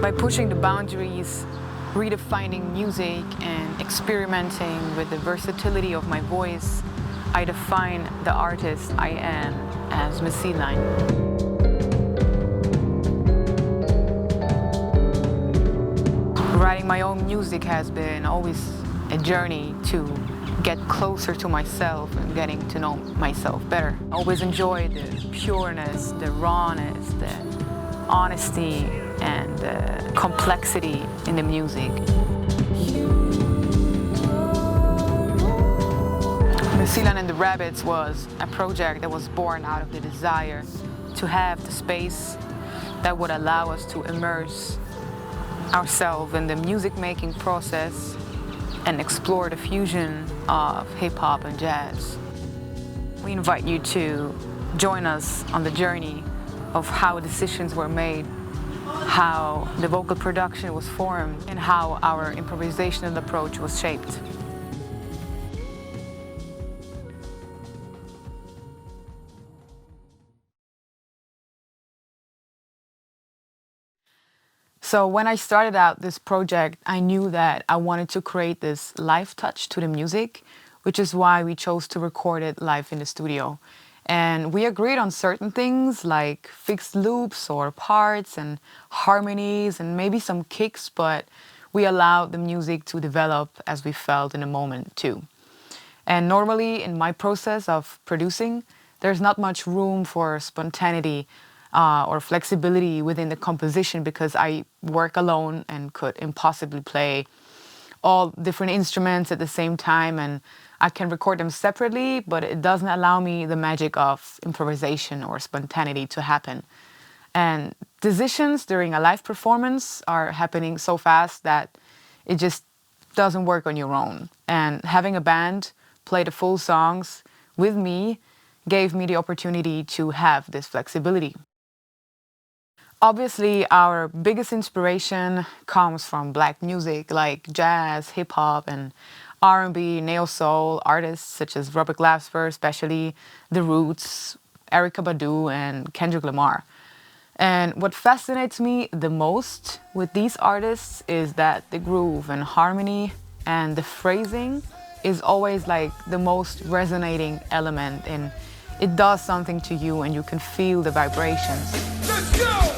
By pushing the boundaries, redefining music, and experimenting with the versatility of my voice, I define the artist I am as Messina. Writing my own music has been always a journey to get closer to myself and getting to know myself better. I always enjoyed the pureness, the rawness, the honesty, and the complexity in the music. Messina and the Rabidz was a project that was born out of the desire to have the space that would allow us to immerse ourselves in the music-making process and explore the fusion of hip-hop and jazz. We invite you to join us on the journey of how decisions were made, how the vocal production was formed, and how our improvisational approach was shaped. So when I started out this project, I knew that I wanted to create this live touch to the music, which is why we chose to record it live in the studio. And we agreed on certain things like fixed loops or parts and harmonies and maybe some kicks, but we allowed the music to develop as we felt in the moment too. And normally in my process of producing, there's not much room for spontaneity or flexibility within the composition because I work alone and could impossibly play all different instruments at the same time, and I can record them separately, but it doesn't allow me the magic of improvisation or spontaneity to happen. And decisions during a live performance are happening so fast that it just doesn't work on your own. And having a band play the full songs with me gave me the opportunity to have this flexibility. Obviously, our biggest inspiration comes from Black music like jazz, hip-hop, and R&B, neo-soul artists such as Robert Glasper, especially The Roots, Erykah Badu, and Kendrick Lamar. And what fascinates me the most with these artists is that the groove and harmony and the phrasing is always like the most resonating element, and it does something to you and you can feel the vibrations. Let's go!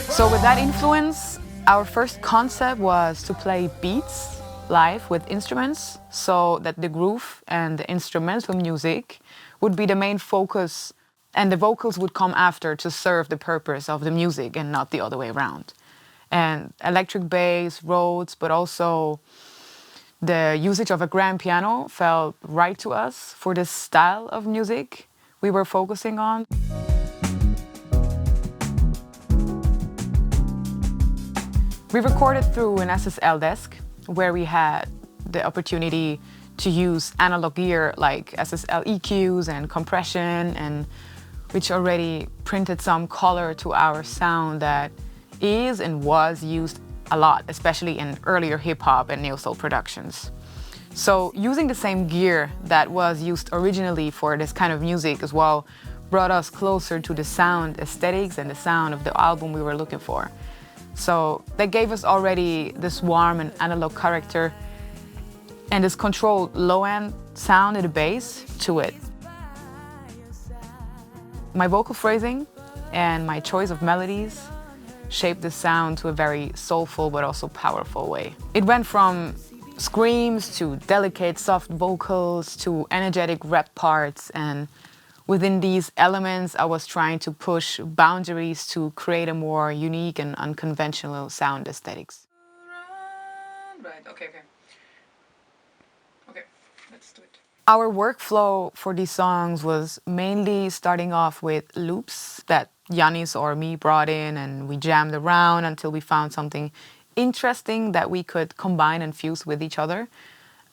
So with that influence, our first concept was to play beats live with instruments so that the groove and the instrumental music would be the main focus and the vocals would come after to serve the purpose of the music and not the other way around. And electric bass, Rhodes, but also the usage of a grand piano felt right to us for this style of music we were focusing on. We recorded through an SSL desk where we had the opportunity to use analog gear like SSL EQs and compression, and which already printed some color to our sound that is and was used a lot, especially in earlier hip-hop and neo-soul productions. So using the same gear that was used originally for this kind of music as well brought us closer to the sound aesthetics and the sound of the album we were looking for. So that gave us already this warm and analog character and this controlled low-end sound at the bass to it. My vocal phrasing and my choice of melodies shaped the sound to a very soulful but also powerful way. It went from screams to delicate soft vocals to energetic rap parts, and within these elements I was trying to push boundaries to create a more unique and unconventional sound aesthetics. Right, okay. Okay, let's do it. Our workflow for these songs was mainly starting off with loops that Iannis or me brought in, and we jammed around until we found something interesting that we could combine and fuse with each other.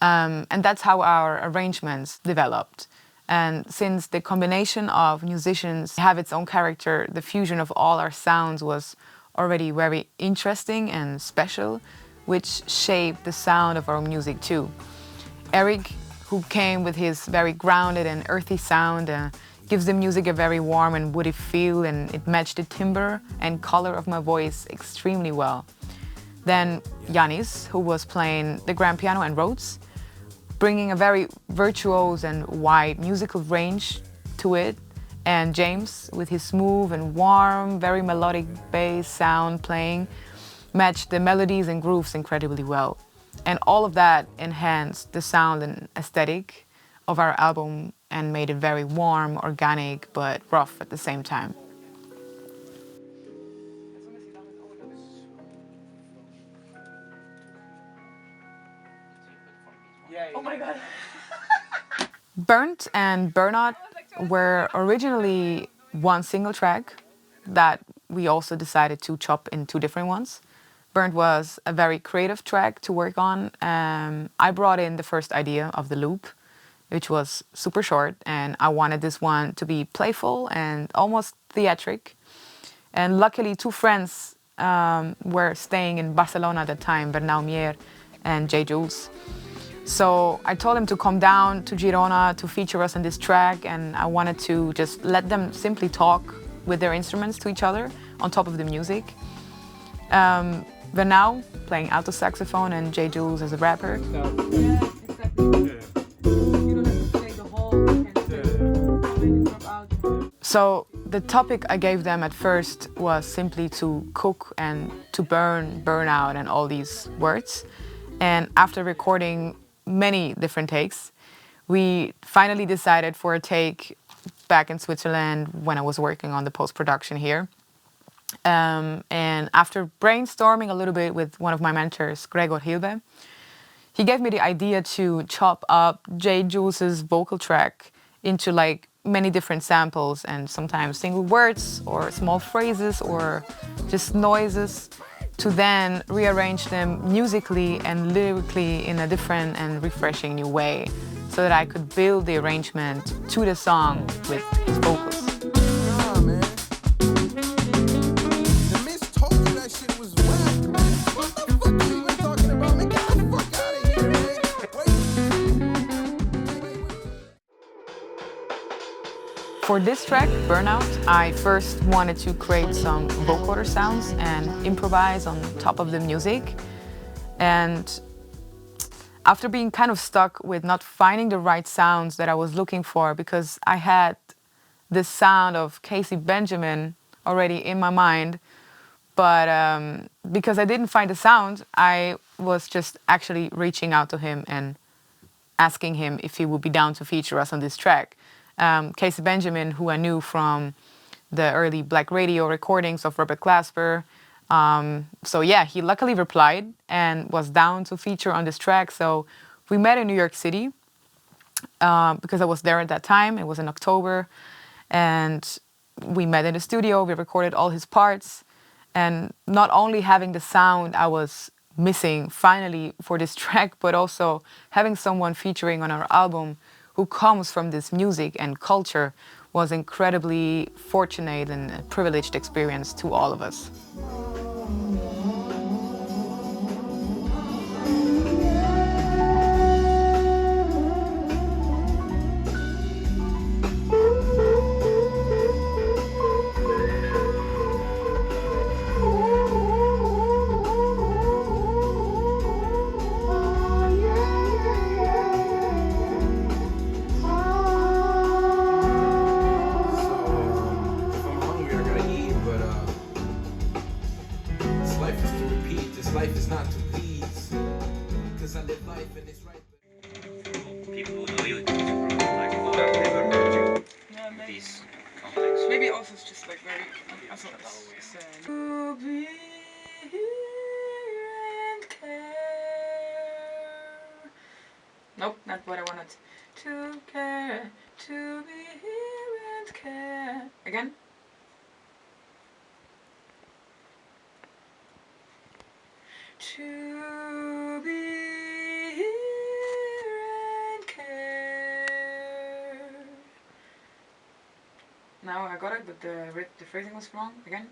And that's how our arrangements developed. And since the combination of musicians have its own character, the fusion of all our sounds was already very interesting and special, which shaped the sound of our music too. Eric, who came with his very grounded and earthy sound, gives the music a very warm and woody feel, and it matched the timbre and color of my voice extremely well. Then Iannis, who was playing the grand piano and Rhodes, bringing a very virtuose and wide musical range to it, and James, with his smooth and warm, very melodic bass sound playing, matched the melodies and grooves incredibly well. And all of that enhanced the sound and aesthetic of our album and made it very warm, organic, but rough at the same time. Oh my God. Burnt and Burnout were originally one single track that we also decided to chop in two different ones. Burnt was a very creative track to work on. I brought in the first idea of the loop, which was super short, and I wanted this one to be playful and almost theatric. And luckily, two friends were staying in Barcelona at the time, Nyirö and Jules. So I told them to come down to Girona to feature us on this track, and I wanted to just let them simply talk with their instruments to each other on top of the music. Now playing alto saxophone and Jules as a rapper. Yeah, exactly. You don't have to play the whole, you can out. So the topic I gave them at first was simply to cook and to burn out and all these words. And after recording many different takes, we finally decided for a take back in Switzerland when I was working on the post-production here. And after brainstorming a little bit with one of my mentors, Gergö, he gave me the idea to chop up Jules's vocal track into like many different samples and sometimes single words or small phrases or just noises, to then rearrange them musically and lyrically in a different and refreshing new way, so that I could build the arrangement to the song with his vocals. For this track, Burnout, I first wanted to create some vocoder sounds and improvise on top of the music. And after being kind of stuck with not finding the right sounds that I was looking for, because I had this sound of Casey Benjamin already in my mind, but because I didn't find the sound, I was just actually reaching out to him and asking him if he would be down to feature us on this track. Casey Benjamin, who I knew from the early Black Radio recordings of Robert Glasper. So yeah, he luckily replied and was down to feature on this track. So we met in New York City because I was there at that time. It was in October. And we met in the studio. We recorded all his parts. And not only having the sound I was missing finally for this track, but also having someone featuring on our album who comes from this music and culture was incredibly fortunate and a privileged experience to all of us. Life is not to please, because I live life and it's right. People who know you, like, oh, I've never met you. Yeah, maybe. This context. Maybe also it's just like very. To be here and care. Nope, not what I wanted. To care, to be here and care. Again. To be here and care. got it, but the phrasing was wrong again.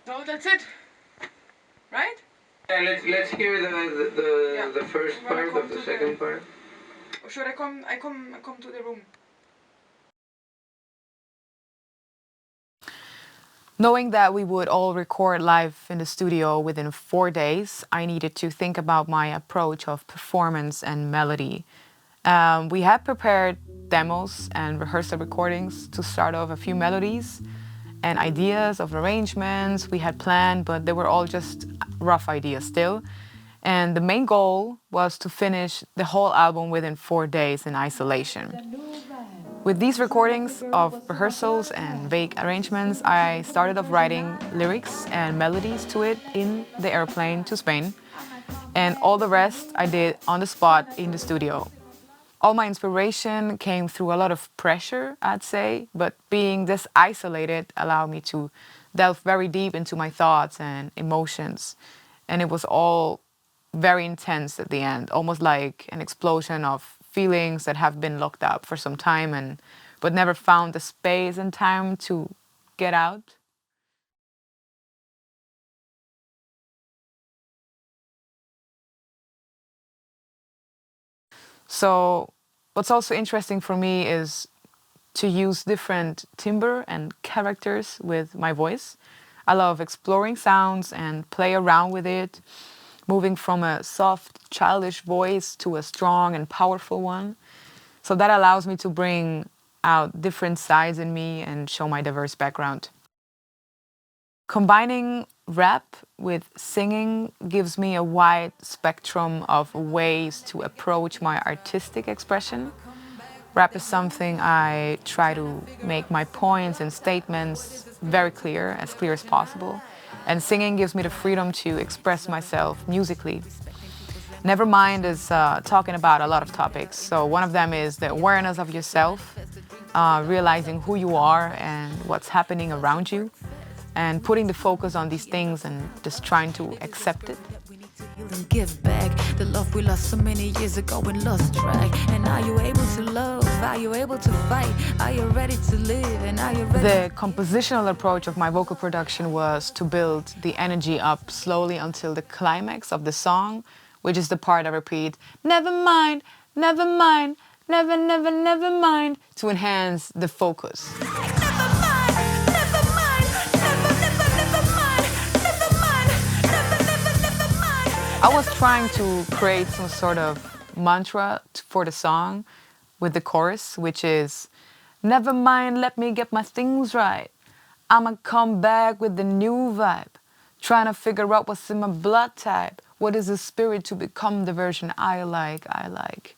So that's it, right? Yeah, let's hear the first part of the second part. Should I come to the room? Knowing that we would all record live in the studio within 4 days, I needed to think about my approach of performance and melody. We had prepared demos and rehearsal recordings to start off a few melodies and ideas of arrangements we had planned, but they were all just rough ideas still. And the main goal was to finish the whole album within 4 days in isolation. With these recordings of rehearsals and vague arrangements, I started off writing lyrics and melodies to it in the airplane to Spain. And all the rest I did on the spot in the studio. All my inspiration came through a lot of pressure, I'd say, but being this isolated allowed me to delve very deep into my thoughts and emotions. And it was all very intense at the end, almost like an explosion of feelings that have been locked up for some time but never found the space and time to get out. So what's also interesting for me is to use different timbre and characters with my voice. I love exploring sounds and play around with it, moving from a soft, childish voice to a strong and powerful one. So that allows me to bring out different sides in me and show my diverse background. Combining rap with singing gives me a wide spectrum of ways to approach my artistic expression. Rap is something I try to make my points and statements very clear as possible. And singing gives me the freedom to express myself musically. Nevermind is talking about a lot of topics. So one of them is the awareness of yourself, realizing who you are and what's happening around you, and putting the focus on these things and just trying to accept it. And give back the love we lost so many years ago and lost track. And are you able to love? Are you able to fight? Are you ready to live? And are you ready? The compositional approach of my vocal production was to build the energy up slowly until the climax of the song, which is the part I repeat, never mind, never mind, never, never, never mind, to enhance the focus. I was trying to create some sort of mantra for the song with the chorus, which is, never mind, let me get my things right. I'ma come back with the new vibe. Trying to figure out what's in my blood type. What is the spirit to become the version I like.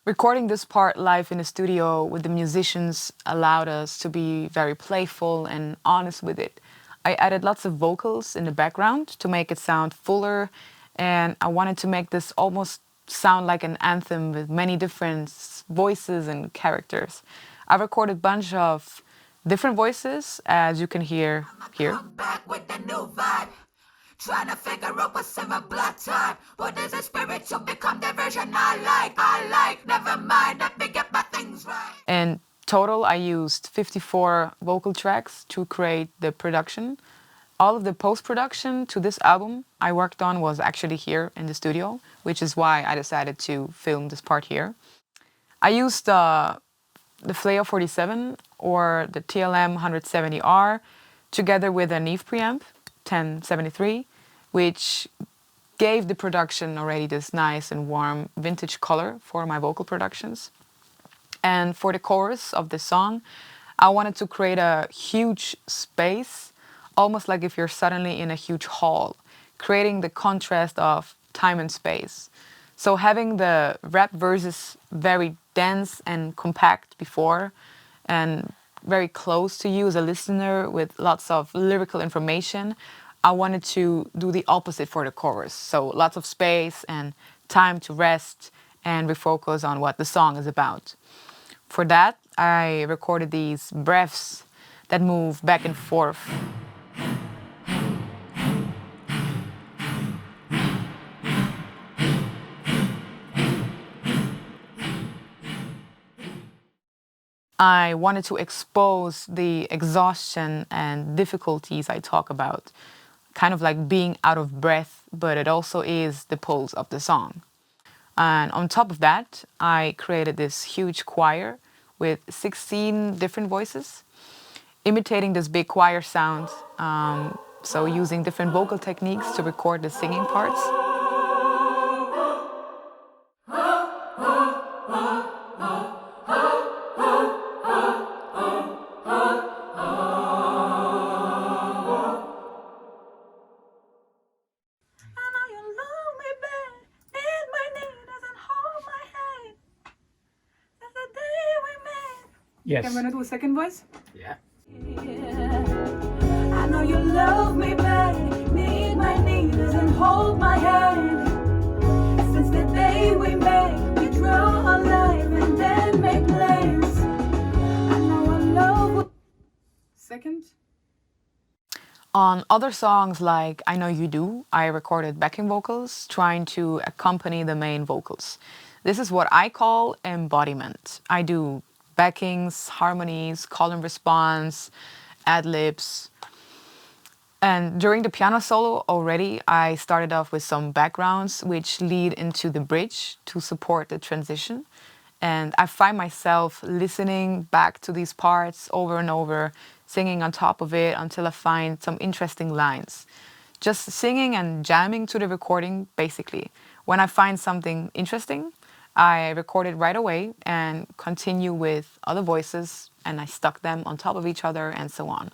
Recording this part live in the studio with the musicians allowed us to be very playful and honest with it. I added lots of vocals in the background to make it sound fuller, and I wanted to make this almost sound like an anthem with many different voices and characters. I recorded a bunch of different voices, as you can hear here. Come back with the new vibe. Trying to figure out what's in my blood type. What is the spirit to become the version I like. Never mind, let me get my things right. And total, I used 54 vocal tracks to create the production. All of the post-production to this album I worked on was actually here in the studio, which is why I decided to film this part here. I used the Fleo 47 or the TLM 170R together with a Neve preamp 1073, which gave the production already this nice and warm vintage color for my vocal productions. And for the chorus of the song, I wanted to create a huge space, almost like if you're suddenly in a huge hall, creating the contrast of time and space. So having the rap verses very dense and compact before, and very close to you as a listener with lots of lyrical information, I wanted to do the opposite for the chorus. So lots of space and time to rest and refocus on what the song is about. For that, I recorded these breaths that move back and forth. I wanted to expose the exhaustion and difficulties I talk about, kind of like being out of breath, but it also is the pulse of the song. And on top of that, I created this huge choir with 16 different voices, imitating this big choir sound. So using different vocal techniques to record the singing parts. Yes. I'm gonna do a second voice. Yeah. I know you love me back, need my knees and hold my hand. Since the day we met, we draw a line and then make plans. I know I love. Second. On other songs like I Know You Do, I recorded backing vocals trying to accompany the main vocals. This is what I call embodiment. I do backings, harmonies, call and response, ad-libs. And during the piano solo already, I started off with some backgrounds which lead into the bridge to support the transition. And I find myself listening back to these parts over and over, singing on top of it until I find some interesting lines. Just singing and jamming to the recording, basically. When I find something interesting, I record it right away and continue with other voices, and I stuck them on top of each other and so on.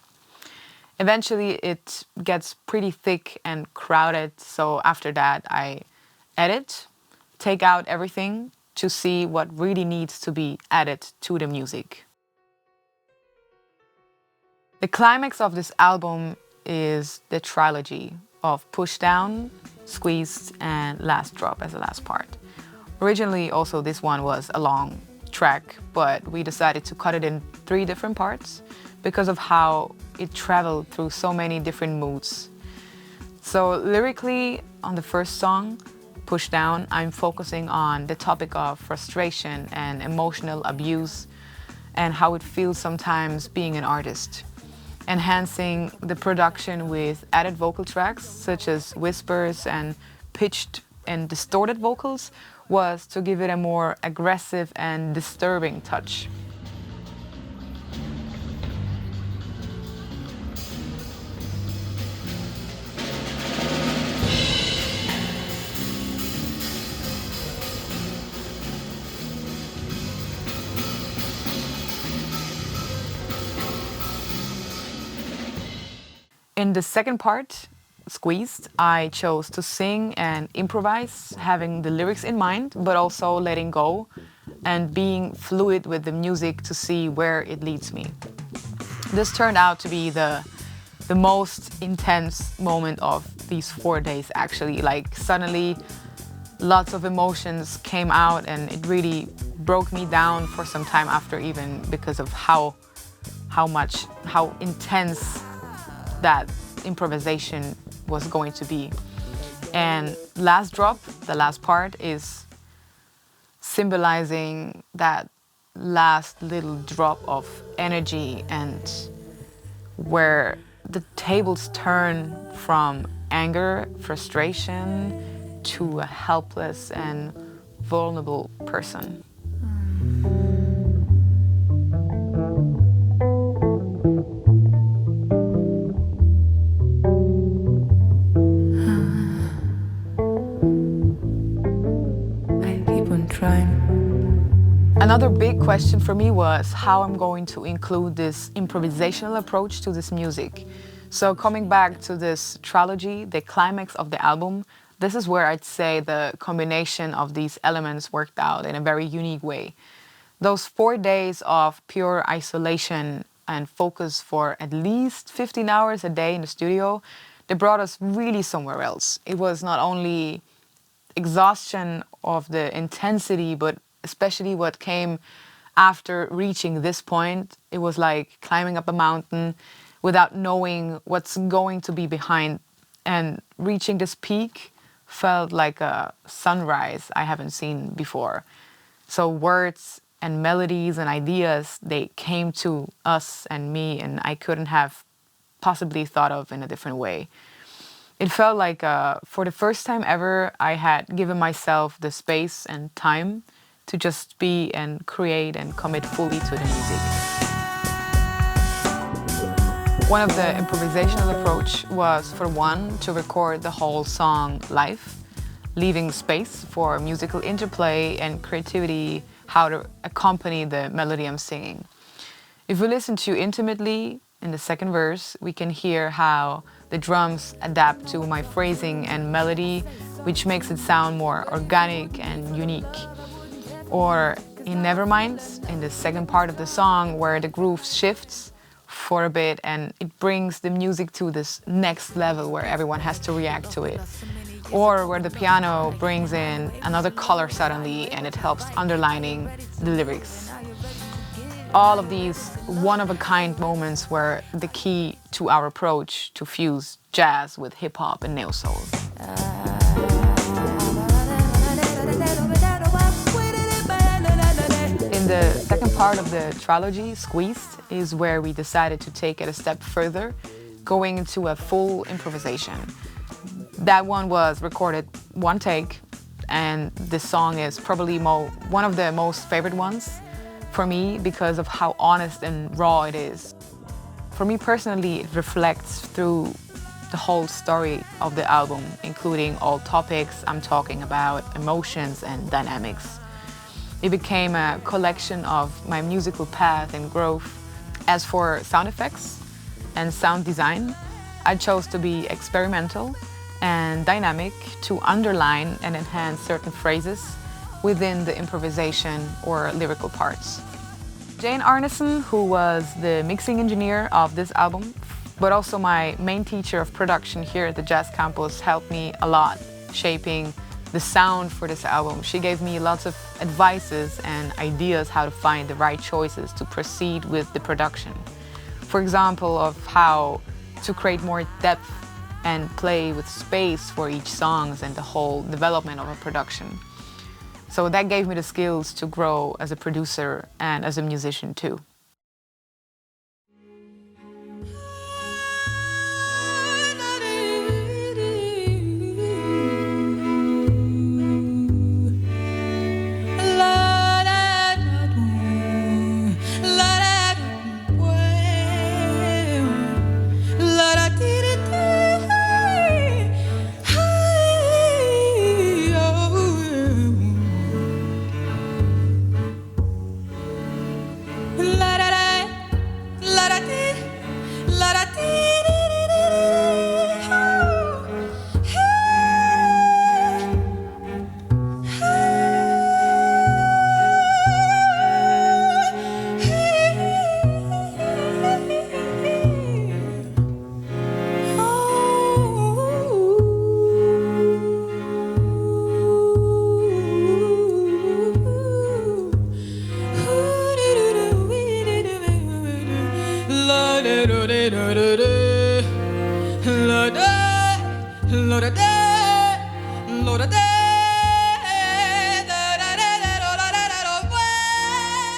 Eventually, it gets pretty thick and crowded, so after that, I edit, take out everything to see what really needs to be added to the music. The climax of this album is the trilogy of Push Down, Squeezed, and Last Drop as the last part. Originally, also, this one was a long track, but we decided to cut it in 3 different parts because of how it traveled through so many different moods. So lyrically, on the first song, Push Down, I'm focusing on the topic of frustration and emotional abuse and how it feels sometimes being an artist. Enhancing the production with added vocal tracks such as whispers and pitched and distorted vocals was to give it a more aggressive and disturbing touch. In the second part, Squeezed, I chose to sing and improvise, having the lyrics in mind, but also letting go and being fluid with the music to see where it leads me. This turned out to be the most intense moment of these 4 days, actually. Like, suddenly, lots of emotions came out and it really broke me down for some time after, even because of how intense that improvisation was going to be. And Last Drop, the last part, is symbolizing that last little drop of energy and where the tables turn from anger, frustration, to a helpless and vulnerable person. Another big question for me was how I'm going to include this improvisational approach to this music. So coming back to this trilogy, the climax of the album, this is where I'd say the combination of these elements worked out in a very unique way. Those 4 days of pure isolation and focus for at least 15 hours a day in the studio, they brought us really somewhere else. It was not only exhaustion of the intensity, but especially what came after reaching this point. It was like climbing up a mountain without knowing what's going to be behind. And reaching this peak felt like a sunrise I haven't seen before. So words and melodies and ideas, they came to us and me, and I couldn't have possibly thought of in a different way. It felt like for the first time ever, I had given myself the space and time to just be and create and commit fully to the music. One of the improvisational approach was, for one, to record the whole song live, leaving space for musical interplay and creativity, how to accompany the melody I'm singing. If we listen to intimately in the second verse, we can hear how the drums adapt to my phrasing and melody, which makes it sound more organic and unique. Or in Nevermind, in the second part of the song, where the groove shifts for a bit and it brings the music to this next level where everyone has to react to it. Or where the piano brings in another color suddenly and it helps underlining the lyrics. All of these one-of-a-kind moments were the key to our approach to fuse jazz with hip-hop and neo-soul. In the second part of the trilogy, Squeezed, is where we decided to take it a step further, going into a full improvisation. That one was recorded one take, and this song is probably one of the most favorite ones for me because of how honest and raw it is. For me personally, it reflects through the whole story of the album, including all topics I'm talking about, emotions and dynamics. It became a collection of my musical path and growth. As for sound effects and sound design, I chose to be experimental and dynamic to underline and enhance certain phrases within the improvisation or lyrical parts. Jane Arneson, who was the mixing engineer of this album, but also my main teacher of production here at the Jazz Campus, helped me a lot shaping the sound for this album. She gave me lots of advices and ideas how to find the right choices to proceed with the production. For example, of how to create more depth and play with space for each songs and the whole development of a production. So that gave me the skills to grow as a producer and as a musician too.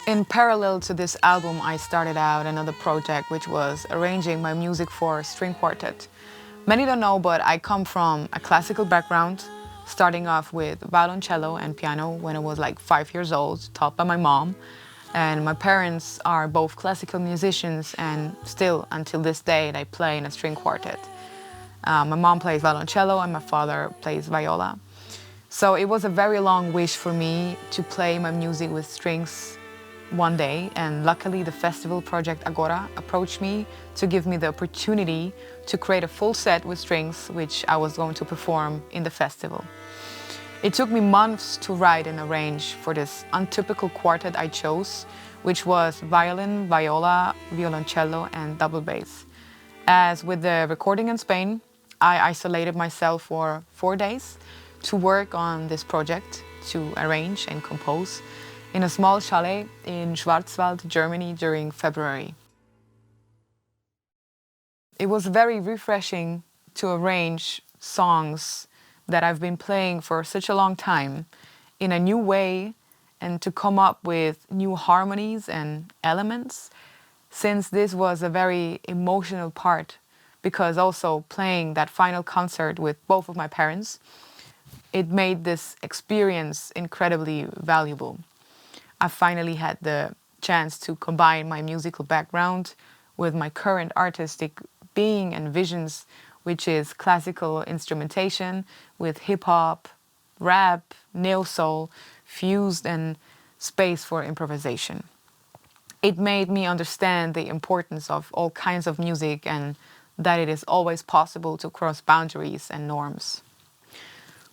In parallel to this album, I started out another project, which was arranging my music for string quartet. Many don't know, but I come from a classical background, starting off with violoncello and piano when I was like 5 years old, taught by my mom. And my parents are both classical musicians, and still, until this day, they play in a string quartet. My mom plays violoncello and my father plays viola. So it was a very long wish for me to play my music with strings one day, and luckily the festival project Agora approached me to give me the opportunity to create a full set with strings, which I was going to perform in the festival. It took me months to write and arrange for this untypical quartet I chose, which was violin, viola, violoncello and double bass. As with the recording in Spain, I isolated myself for 4 days to work on this project, to arrange and compose in a small chalet in Schwarzwald, Germany during February. It was very refreshing to arrange songs that I've been playing for such a long time in a new way and to come up with new harmonies and elements, since this was a very emotional part, because also playing that final concert with both of my parents, it made this experience incredibly valuable. I finally had the chance to combine my musical background with my current artistic being and visions, which is classical instrumentation with hip-hop, rap, neo-soul, fused, and space for improvisation. It made me understand the importance of all kinds of music and that it is always possible to cross boundaries and norms.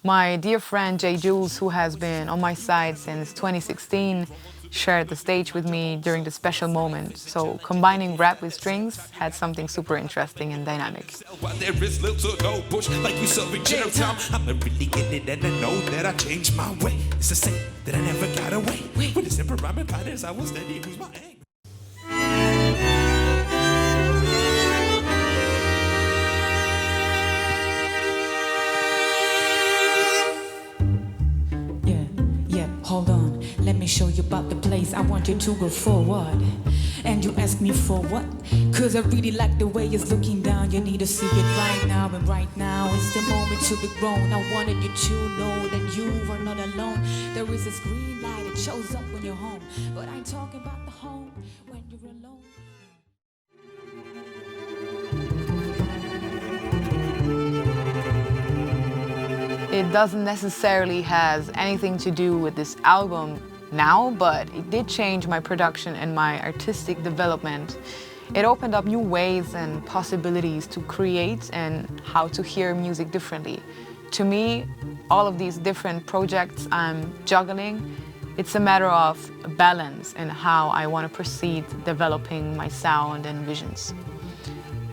My dear friend Jay Jules, who has been on my side since 2016, shared the stage with me during the special moment. So combining rap with strings had something super interesting and dynamic. There is little no push like you saw in jail time. I'm really getting it and I know that I changed my way. It's the same that I never got away. With the simple rhyming patterns, I was steady. Who's my aim? Hold on, let me show you about the place. I want you to go forward. And you ask me for what? Cause I really like the way it's looking down. You need to see it right now, and right now is the moment to be grown. I wanted you to know that you are not alone. There is this green light, it shows up when you're home. But I'm talking about the home when you're alone. It doesn't necessarily has anything to do with this album now, but it did change my production and my artistic development. It opened up new ways and possibilities to create and how to hear music differently. To me, all of these different projects I'm juggling, it's a matter of balance and how I want to proceed developing my sound and visions.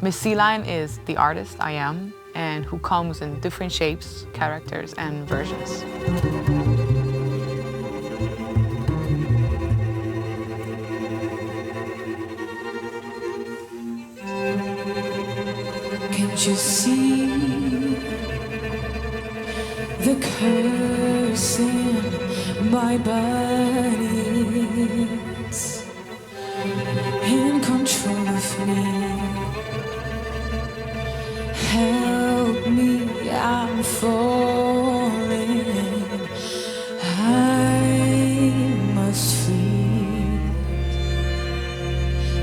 Miss C-Line is the artist I am, and who comes in different shapes, characters, and versions. Can't you see the curse in my body? It's in control of me. Help me, I'm falling. I must flee.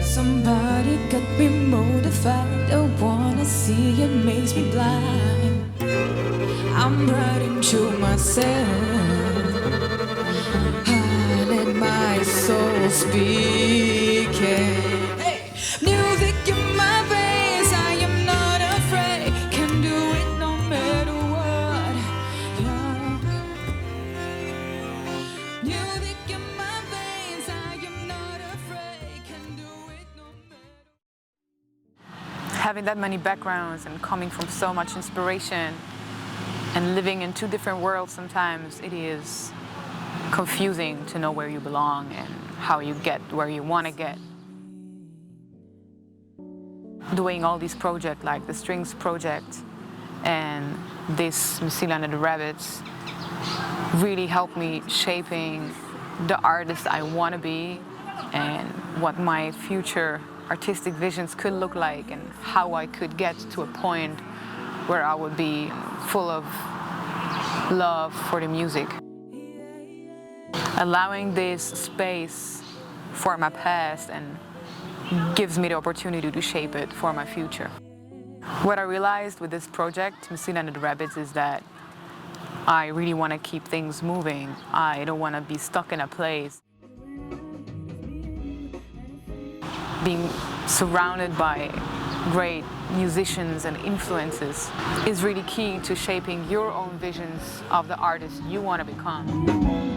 Somebody got me motivated. I wanna see, it makes me blind. I'm writing to myself. I let my soul speak. Hey, music in my veins. I am not afraid. Can do it no matter what. Yeah. Music in my veins. I am not afraid. Can do it no matter. Having that many backgrounds and coming from so much inspiration and living in two different worlds, sometimes it is confusing to know where you belong and how you get where you want to get. Doing all these projects like the Strings project and this Miss C-Line and the Rabidz really helped me shaping the artist I want to be and what my future artistic visions could look like and how I could get to a point where I would be full of love for the music. Allowing this space for my past and gives me the opportunity to shape it for my future. What I realized with this project, Miss C-Line and the Rabidz, is that I really want to keep things moving. I don't want to be stuck in a place. Being surrounded by great musicians and influences is really key to shaping your own visions of the artist you want to become.